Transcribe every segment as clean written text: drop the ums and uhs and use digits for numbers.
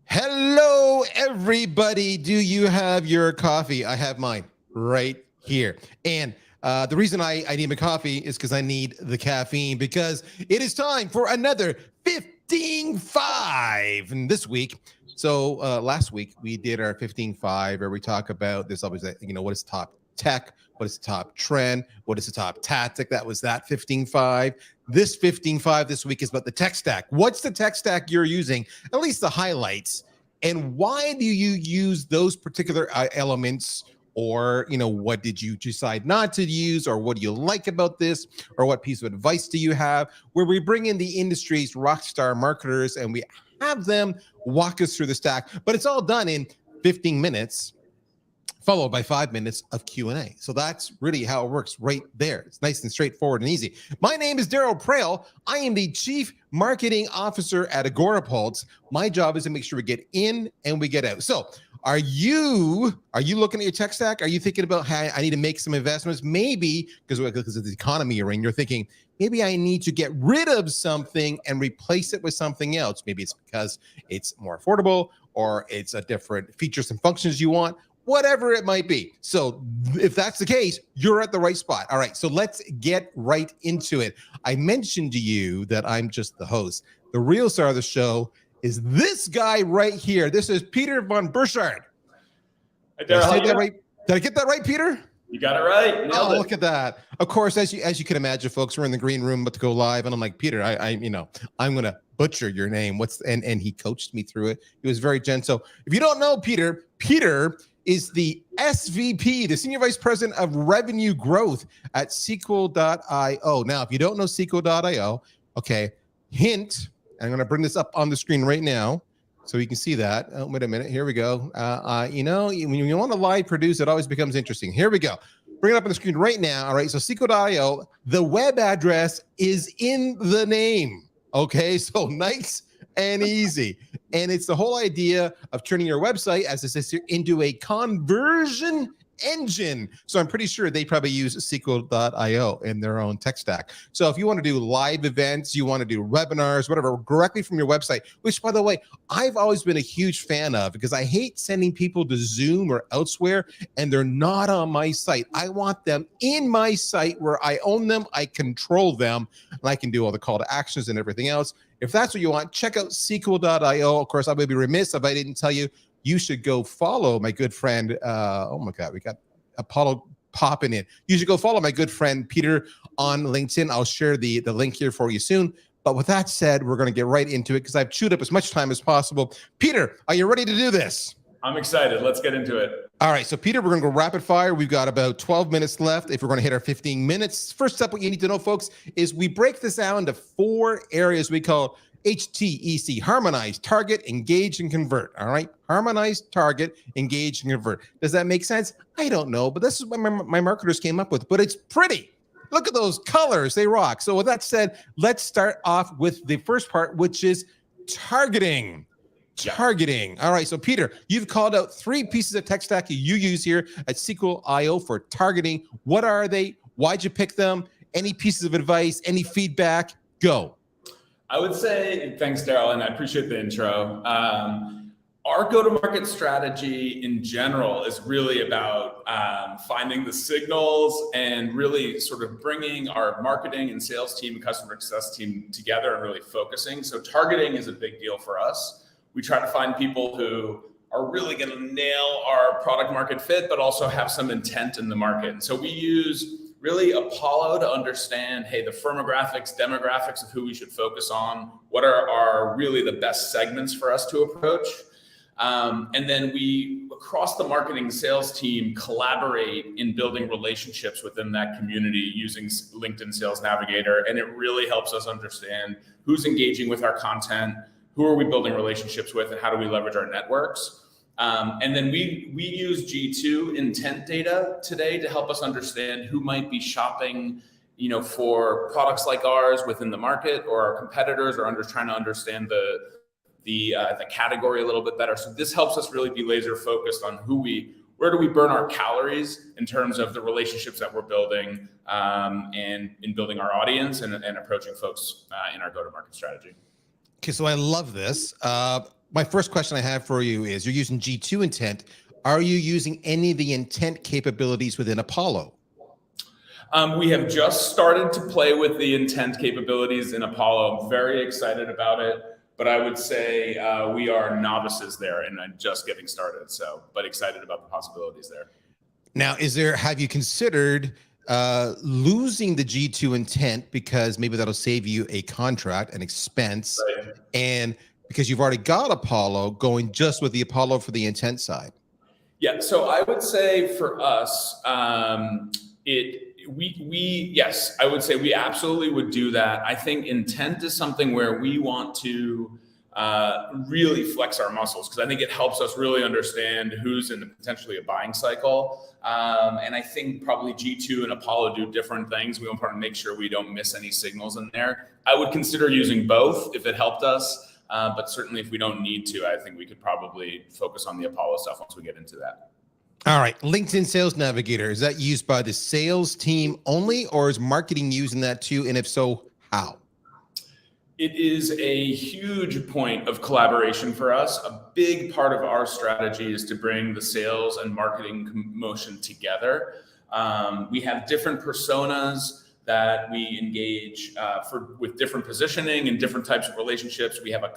Hello, everybody. Do you have your coffee? I have mine right here. And the reason I need my coffee is because I need the caffeine, because it is time for another 15-5. And this week, so last week we did our 15-5 where we talk about, there's always that, what is top tech, what is the top trend, what is the top tactic. That was that 15-5. This 15-5 this week is about the tech stack. What's the tech stack you're using? At least the highlights. And why do you use those particular elements? Or, what did you decide not to use? Or what do you like about this? Or what piece of advice do you have? Where we bring in the industry's rock star marketers and we have them walk us through the stack. But it's all done in 15 minutes. Followed by 5 minutes of Q&A. So that's really how it works right there. It's nice and straightforward and easy. My name is Daryl Prale. I am the Chief Marketing Officer at Agorapulse. My job is to make sure we get in and we get out. So are you looking at your tech stack? Are you thinking about how I need to make some investments? Maybe because of the economy you're in, you're thinking, maybe I need to get rid of something and replace it with something else. Maybe it's because it's more affordable or it's a different features and functions you want. Whatever it might be. So if that's the case, you're at the right spot. All right, so let's get right into it. I mentioned to you that I'm just the host. The real star of the show is this guy right here. This is Peter von Burchard. Hey, Daryl, Did I get that right, Peter? You got it right. Nailed it. Look at that. Of course, as you can imagine, folks, we're in the green room about to go live, and I'm like, Peter, I'm gonna butcher your name. And he coached me through it. He was very gentle. So if you don't know Peter is the SVP, the Senior Vice President of Revenue Growth at Sequel.io. Now, if you don't know Sequel.io, okay, hint, I'm going to bring this up on the screen right now so you can see that. Oh, wait a minute. Here we go. When you want to live produce, it always becomes interesting. Here we go. Bring it up on the screen right now. All right, so Sequel.io, the web address is in the name. Okay, so nice and easy. And it's the whole idea of turning your website, as it says here, into a conversion engine. So I'm pretty sure they probably use Sequel.io in their own tech stack. So if you want to do live events, you want to do webinars, whatever, directly from your website, which, by the way, I've always been a huge fan of, because I hate sending people to Zoom or elsewhere and they're not on my site. I want them in my site where I own them, I control them, and I can do all the call to actions and everything else. If that's what you want, check out Sequel.io. Of course, I would be remiss if I didn't tell you, you should go follow my good friend. Oh my God, we got Apollo popping in. You should go follow my good friend Peter on LinkedIn. I'll share the link here for you soon. But with that said, we're going to get right into it because I've chewed up as much time as possible. Peter, are you ready to do this? I'm excited. Let's get into it. All right, so Peter, we're going to go rapid fire. We've got about 12 minutes left if we're going to hit our 15 minutes. First up, what you need to know, folks, is we break this down into 4 areas we call HTEC, harmonize, target, engage, and convert. All right, harmonize, target, engage, and convert. Does that make sense? I don't know, but this is what my marketers came up with, but it's pretty. Look at those colors, they rock. So with that said, let's start off with the first part, which is targeting. Targeting. All right, so Peter, you've called out 3 pieces of tech stack you use here at Sequel.io for targeting. What are they? Why'd you pick them? Any pieces of advice, any feedback? Go. I would say, thanks, Daryl, and I appreciate the intro. Our go-to-market strategy in general is really about finding the signals and really sort of bringing our marketing and sales team and customer success team together and really focusing. So targeting is a big deal for us. We try to find people who are really going to nail our product market fit, but also have some intent in the market. And so we use really Apollo to understand, hey, the firmographics, demographics of who we should focus on, what are really the best segments for us to approach. And then we, across the marketing sales team, collaborate in building relationships within that community using LinkedIn Sales Navigator. And it really helps us understand who's engaging with our content, who are we building relationships with, and how do we leverage our networks. And then we use G2 intent data today to help us understand who might be shopping, for products like ours within the market, or our competitors, or trying to understand the category a little bit better. So this helps us really be laser focused on where do we burn our calories in terms of the relationships that we're building, and in building our audience and approaching folks in our go-to-market strategy. Okay, so I love this. My first question I have for you is, you're using G2 intent. Are you using any of the intent capabilities within Apollo? We have just started to play with the intent capabilities in Apollo. I'm very excited about it, but I would say we are novices there and I'm just getting started. But excited about the possibilities there. Now, have you considered losing the G2 intent, because maybe that'll save you a contract, an expense, Right. and because you've already got Apollo, going just with the Apollo for the intent side? Yeah, so I would say for us, yes, I would say we absolutely would do that. I think intent is something where we want to really flex our muscles, because I think it helps us really understand who's in potentially a buying cycle. And I think probably G2 and Apollo do different things. We want to make sure we don't miss any signals in there. I would consider using both if it helped us. But certainly if we don't need to, I think we could probably focus on the Apollo stuff once we get into that. All right, LinkedIn Sales Navigator, is that used by the sales team only, or is marketing using that too? And if so, how? It is a huge point of collaboration for us. A big part of our strategy is to bring the sales and marketing motion together. We have different personas that we engage with different positioning and different types of relationships. We have a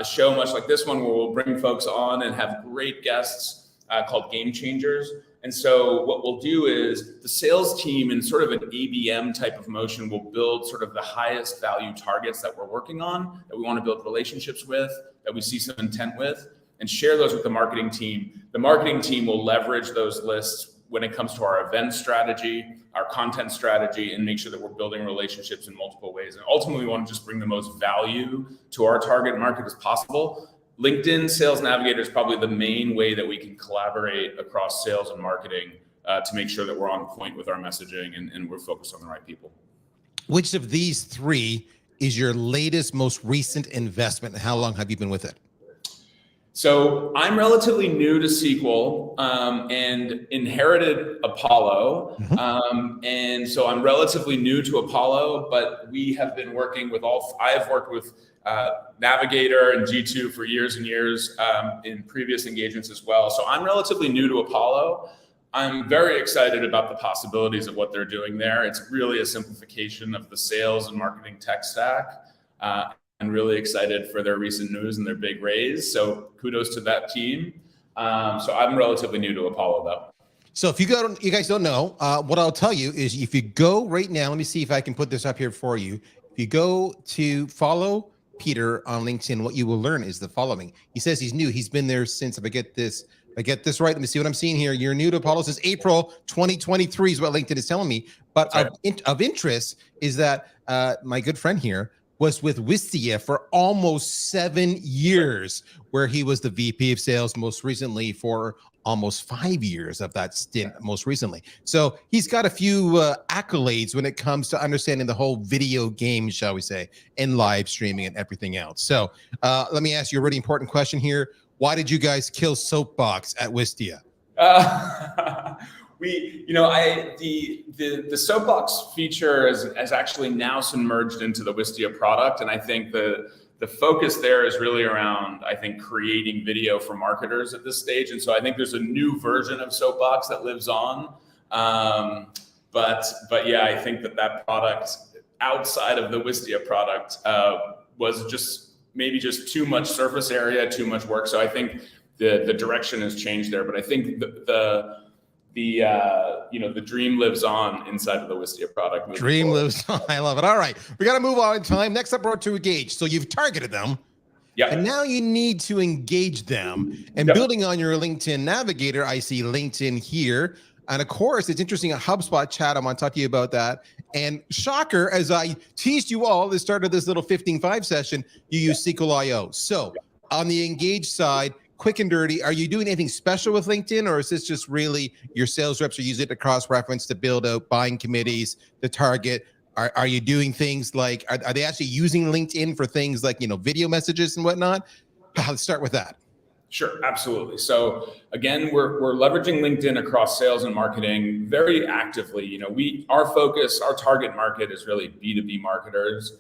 show much like this one, where we'll bring folks on and have great guests called Game Changers. And so what we'll do is the sales team, in sort of an ABM type of motion, will build sort of the highest value targets that we're working on, that we want to build relationships with, that we see some intent with, and share those with the marketing team. The marketing team will leverage those lists when it comes to our event strategy, our content strategy, and make sure that we're building relationships in multiple ways. And ultimately, we want to just bring the most value to our target market as possible. LinkedIn Sales Navigator is probably the main way that we can collaborate across sales and marketing to make sure that we're on point with our messaging and we're focused on the right people. Which of these three is your latest, most recent investment, and how long have you been with it? So I'm relatively new to SQL and inherited Apollo. And so I'm relatively new to Apollo, but we have been working with I have worked with Navigator and G2 for years and years in previous engagements as well. So I'm relatively new to Apollo. I'm very excited about the possibilities of what they're doing there. It's really a simplification of the sales and marketing tech stack. I'm really excited for their recent news and their big raise. So kudos to that team. So I'm relatively new to Apollo though. So if you guys don't know, what I'll tell you is, if you go right now, let me see if I can put this up here for you. If you go to follow Peter on LinkedIn, what you will learn is the following. He says he's new. He's been there since, if I get this right, let me see what I'm seeing here. You're new to Apollo since April 2023 is what LinkedIn is telling me. But of interest is that my good friend here was with Wistia for almost 7 years, where he was the VP of sales most recently for almost 5 years of that stint most recently. So he's got a few accolades when it comes to understanding the whole video game, shall we say, and live streaming and everything else. So let me ask you a really important question here. Why did you guys kill Soapbox at Wistia? The Soapbox feature has actually now submerged into the Wistia product. And I think the focus there is really around, I think, creating video for marketers at this stage. And so I think there's a new version of Soapbox that lives on. But yeah, I think that product outside of the Wistia product was maybe just too much surface area, too much work. So I think the direction has changed there. But I think the dream lives on inside of the Wistia product. Dream lives on. I love it. All right, we got to move on in time. Next up, we're to engage. So you've targeted them. Yeah. And now you need to engage them. And building on your LinkedIn Navigator, I see LinkedIn here. And of course, it's interesting, a HubSpot chat. I want to talk to you about that. And shocker, as I teased you all at the start of this little 15.5 session, you use SQL.io. So on the engage side, quick and dirty, are you doing anything special with LinkedIn, or is this just really your sales reps are using it to cross-reference to build out buying committees, to target? Are you doing things like, are they actually using LinkedIn for things like, video messages and whatnot? Let's start with that. Sure, absolutely. So again, we're leveraging LinkedIn across sales and marketing very actively. Our focus, our target market is really B2B marketers.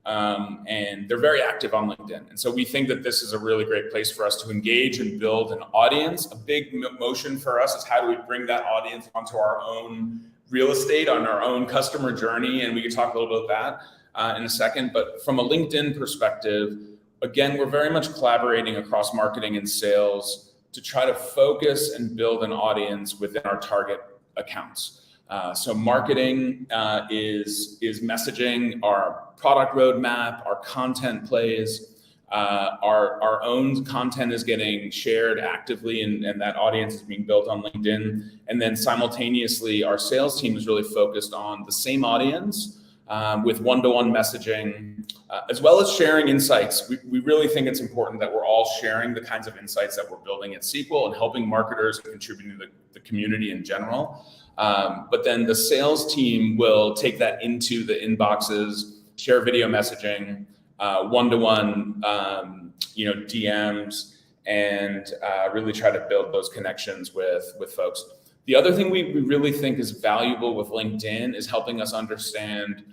and they're very active on LinkedIn. And so we think that this is a really great place for us to engage and build an audience. A big motion for us is how do we bring that audience onto our own real estate, on our own customer journey, and we can talk a little bit about that in a second. But from a LinkedIn perspective, again, we're very much collaborating across marketing and sales to try to focus and build an audience within our target accounts. So marketing is messaging, our product roadmap, our content plays, our own content is getting shared actively, and that audience is being built on LinkedIn. And then simultaneously, our sales team is really focused on the same audience with one-to-one messaging, as well as sharing insights. We really think it's important that we're all sharing the kinds of insights that we're building at SQL and helping marketers contribute to the community in general. But then the sales team will take that into the inboxes, share video messaging, one-to-one, DMs, and really try to build those connections with folks. The other thing we really think is valuable with LinkedIn is helping us understand,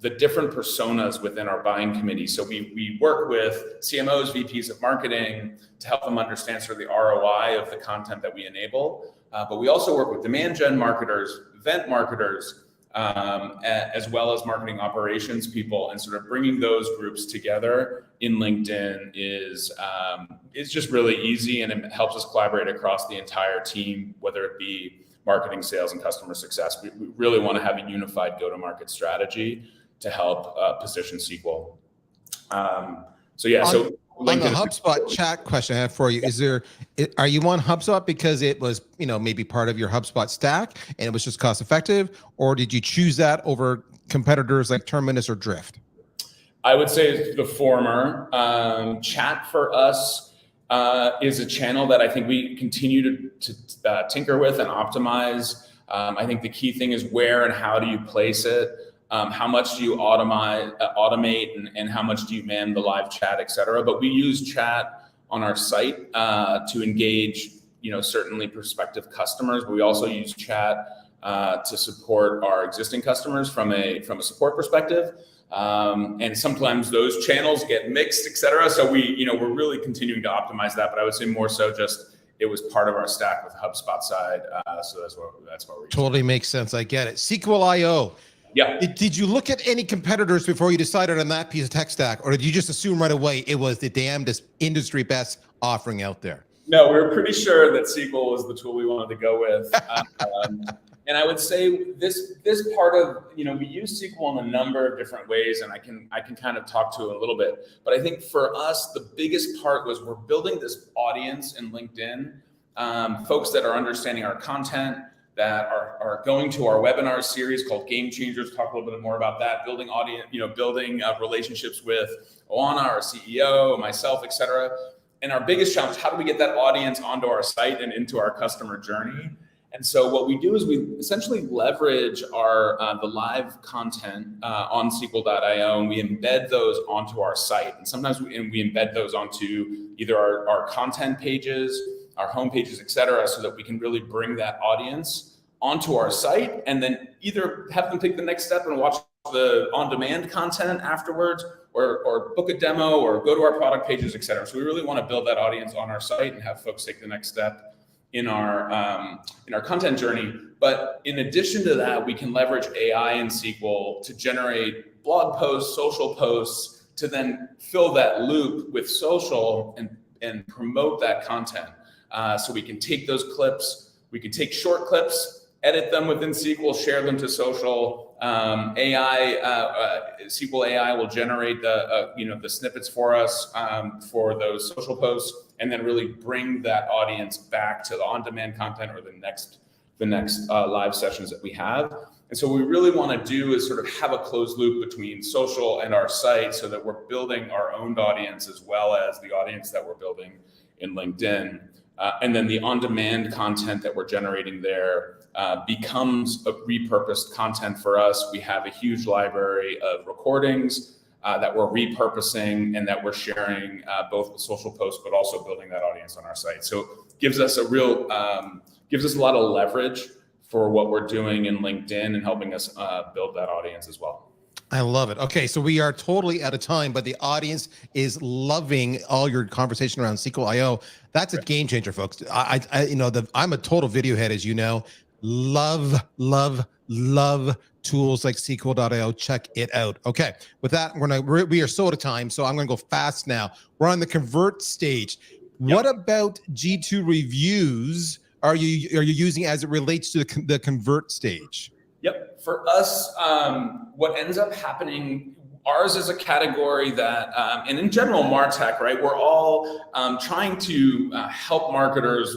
the different personas within our buying committee. So we work with CMOs, VPs of marketing to help them understand sort of the ROI of the content that we enable. But we also work with demand gen marketers, event marketers, as well as marketing operations people, and sort of bringing those groups together in LinkedIn is just really easy, and it helps us collaborate across the entire team, whether it be marketing, sales, and customer success. We really want to have a unified go-to-market strategy to help position SQL. On the HubSpot chat question I have for you, are you on HubSpot because it was, maybe part of your HubSpot stack and it was just cost effective, or did you choose that over competitors like Terminus or Drift? I would say it's the former. Chat for us is a channel that I think we continue to tinker with and optimize. I think the key thing is where and how do you place it? How much do you automate and how much do you man the live chat, et cetera. But we use chat on our site to engage, certainly prospective customers, but we also use chat to support our existing customers from a support perspective. And sometimes those channels get mixed, et cetera. So we're really continuing to optimize that, but I would say more so just it was part of our stack with the HubSpot side. So that's what we're totally makes sense. I get it. SQL.io. Yeah. Did you look at any competitors before you decided on that piece of tech stack, or did you just assume right away it was the damnedest industry best offering out there? No, we were pretty sure that SQL was the tool we wanted to go with. And I would say this part of, we use SQL in a number of different ways, and I can kind of talk to it a little bit. But I think for us, the biggest part was we're building this audience in LinkedIn, folks that are understanding our content, that are going to our webinar series called Game Changers. Talk a little bit more about that. Building audience, building relationships with Oana, our CEO, myself, et cetera. And our biggest challenge, how do we get that audience onto our site and into our customer journey? And so what we do is we essentially leverage the live content on SQL.io, and we embed those onto our site. And sometimes we embed those onto either our content pages, our home pages, et cetera, so that we can really bring that audience onto our site and then either have them take the next step and watch the on-demand content afterwards, or book a demo or go to our product pages, et cetera. So we really want to build that audience on our site and have folks take the next step in our content journey. But in addition to that, we can leverage AI and SQL to generate blog posts, social posts, to then fill that loop with social and promote that content. So we can take those clips, we can take short clips, edit them within SQL, share them to social. SQL AI will generate the snippets for us for those social posts, and then really bring that audience back to the on-demand content or the next live sessions that we have. And so what we really want to do is sort of have a closed loop between social and our site, so that we're building our own audience as well as the audience that we're building in LinkedIn. And then the on-demand content that we're generating there becomes a repurposed content for us. We have a huge library of recordings that we're repurposing and that we're sharing both with social posts, but also building that audience on our site. So gives us a lot of leverage for what we're doing in LinkedIn and helping us build that audience as well. I love it. Okay, so we are totally out of time, but the audience is loving all your conversation around SQL.io. That's a game changer, folks. I'm a total video head, as you know. Love tools like SQL.io. Check it out. Okay, with that, we are so out of time, so I'm gonna go fast now. We're on the convert stage. What about G2 reviews are you using as it relates to the convert stage? Yep. For us, what ends up happening, ours is a category that, and in general, MarTech, right? We're all trying to help marketers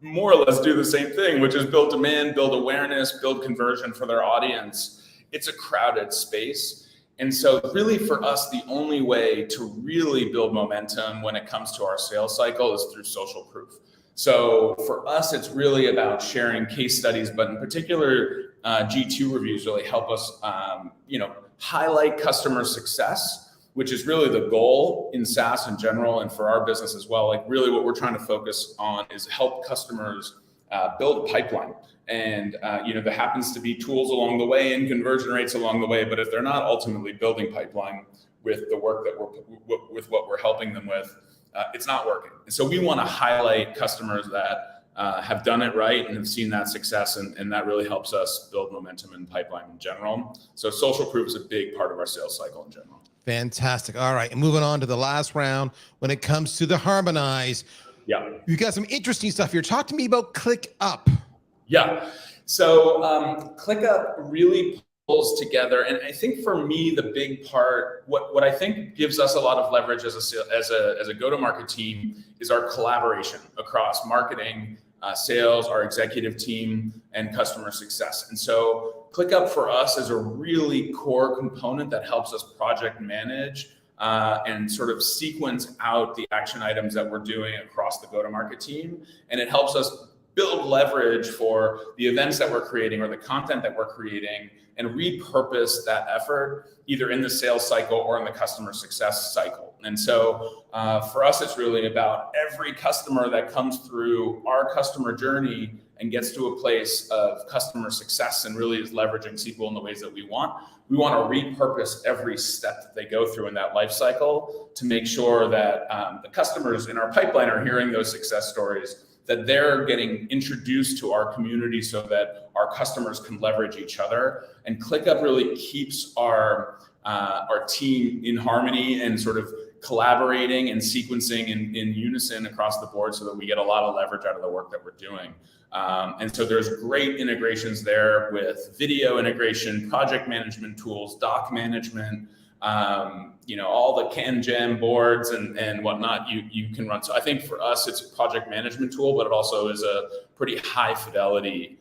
more or less do the same thing, which is build demand, build awareness, build conversion for their audience. It's a crowded space. And so really for us, the only way to really build momentum when it comes to our sales cycle is through social proof. So for us, it's really about sharing case studies, but in particular, G2 reviews really help us, highlight customer success, which is really the goal in SaaS in general and for our business as well. Like really what we're trying to focus on is help customers build a pipeline. And, there happens to be tools along the way and conversion rates along the way, but if they're not ultimately building pipeline with the work that with what we're helping them with, it's not working. And so we want to highlight customers that have done it right and have seen that success, and that really helps us build momentum and pipeline in general. So social proof is a big part of our sales cycle in general. Fantastic. All right, and moving on to the last round when it comes to the harmonize. Yeah. You got some interesting stuff here. Talk to me about ClickUp. Yeah. So ClickUp really pulls together, and I think for me the big part, what I think gives us a lot of leverage as a go-to-market team is our collaboration across marketing, sales, our executive team, and customer success. And so ClickUp for us is a really core component that helps us project manage and sort of sequence out the action items that we're doing across the go-to-market team, and it helps us build leverage for the events that we're creating or the content that we're creating and repurpose that effort either in the sales cycle or in the customer success cycle. And so for us, it's really about every customer that comes through our customer journey and gets to a place of customer success and really is leveraging SQL in the ways that we want. We want to repurpose every step that they go through in that life cycle to make sure that the customers in our pipeline are hearing those success stories, that they're getting introduced to our community so that our customers can leverage each other. And ClickUp really keeps our team in harmony and sort of collaborating and sequencing in unison across the board so that we get a lot of leverage out of the work that we're doing. And so there's great integrations there with video integration, project management tools, doc management, all the CanJam boards and whatnot you can run. So I think for us, it's a project management tool, but it also is a pretty high fidelity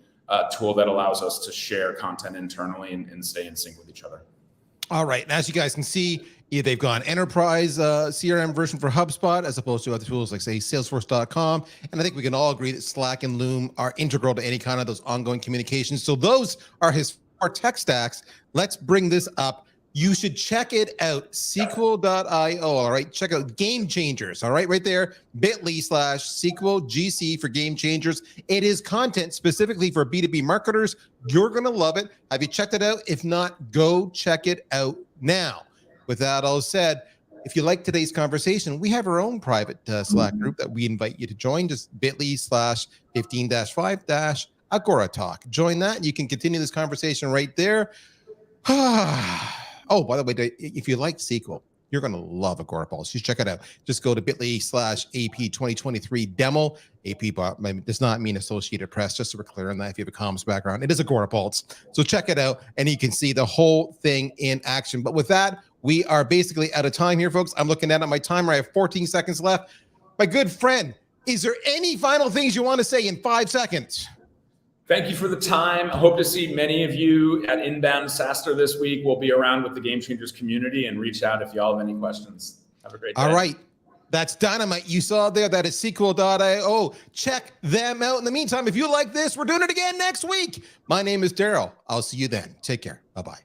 tool that allows us to share content internally and stay in sync with each other. All right. And as you guys can see, they've gone enterprise CRM version for HubSpot as opposed to other tools like, say, Salesforce.com. And I think we can all agree that Slack and Loom are integral to any kind of those ongoing communications. So those are his 4 tech stacks. Let's bring this up. You should check it out, SQL.io, all right? Check out Game Changers, all right? Right there, bit.ly/SQLGC for Game Changers. It is content specifically for B2B marketers. You're going to love it. Have you checked it out? If not, go check it out now. With that all said, if you like today's conversation, we have our own private Slack group that we invite you to join, just bit.ly/15-5- Agora Talk. Join that. You can continue this conversation right there. Oh, by the way, if you like SQL, you're going to love Agora Pulse. Just check it out. Just go to bit.ly/AP 2023 demo. AP does not mean Associated Press, just so we're clear on that. If you have a comms background, it is Agora Pulse. So check it out, and you can see the whole thing in action. But with that, we are basically out of time here, folks. I'm looking at my timer. I have 14 seconds left. My good friend, is there any final things you want to say in 5 seconds? Thank you for the time. I hope to see many of you at Inbound SaaStr this week. We'll be around with the Game Changers community, and reach out if y'all have any questions. Have a great day. All right. That's dynamite. You saw there, that is SQL.io. Check them out. In the meantime, if you like this, we're doing it again next week. My name is Daryl. I'll see you then. Take care. Bye-bye.